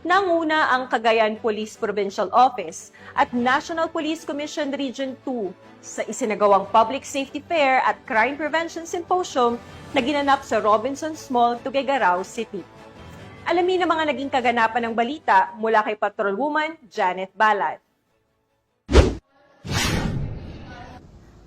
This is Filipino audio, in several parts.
Nanguna ang Cagayan Police Provincial Office at National Police Commission Region 2 sa isinagawang Public Safety Fair at Crime Prevention Symposium na ginanap sa Robinsons Mall, Tuguegarao City. Alamin ang mga naging kaganapan ng balita mula kay Patrolwoman Janet Balad.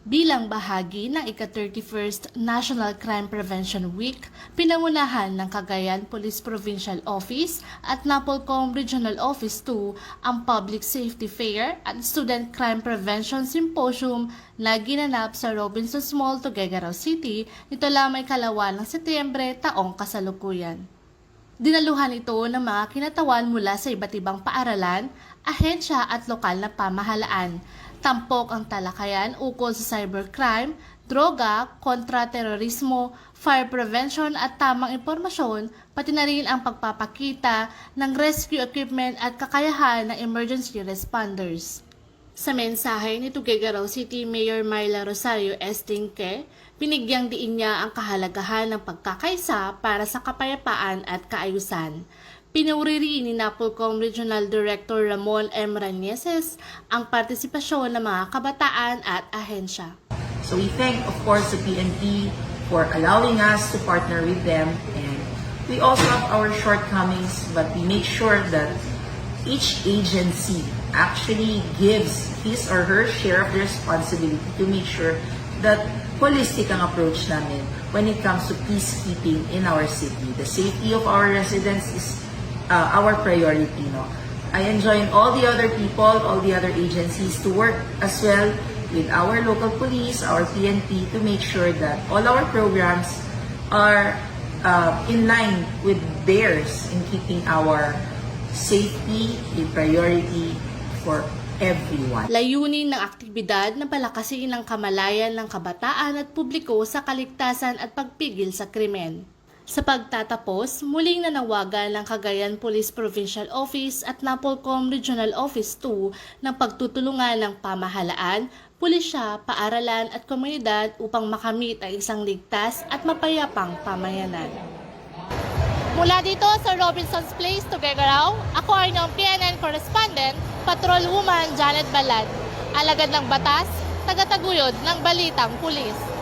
Bilang bahagi ng ika-31st National Crime Prevention Week, pinangunahan ng Cagayan Police Provincial Office at Napolcom Regional Office 2 ang Public Safety Fair at Student Crime Prevention Symposium na ginanap sa Robinsons Mall, Tuguegarao City nito lamang kalawan ng Setyembre taong kasalukuyan. Dinaluhan ito ng mga kinatawan mula sa iba't ibang paaralan, ahensya at lokal na pamahalaan. Tampok ang talakayan ukol sa cybercrime, droga, kontra-terorismo, fire prevention at tamang impormasyon, pati na rin ang pagpapakita ng rescue equipment at kakayahan ng emergency responders. Sa mensahe ni Tuguegarao City Mayor Myla Rosario Estinque, binigyang diin niya ang kahalagahan ng pagkakaisa para sa kapayapaan at kaayusan. Pinuri rin ni Napolcom Regional Director Ramon M. Ranieses ang partisipasyon ng mga kabataan at ahensya. So we thank, of course, the PNP for allowing us to partner with them, and we also have our shortcomings, but we make sure that each agency actually gives his or her share of the responsibility to make sure that holistic ang approach namin when it comes to peacekeeping in our city. The safety of our residents is our priority. No? I enjoin all the other people, all the other agencies to work as well with our local police, our PNP, to make sure that all our programs are in line with theirs in keeping our safety a priority for everyone. Layunin ng aktibidad na palakasin ang kamalayan ng kabataan at publiko sa kaligtasan at pagpigil sa krimen. Sa pagtatapos, muling nanawagan ng Cagayan Police Provincial Office at Napolcom Regional Office 2 ng pagtutulungan ng pamahalaan, pulisya, paaralan at komunidad upang makamit ang isang ligtas at mapayapang pamayanan. Mula dito sa Robinsons Place, Tuguegarao, ako ay ng PNN Correspondent, Patrolwoman Janet Balad, alagad ng batas, tagataguyod ng balitang pulis.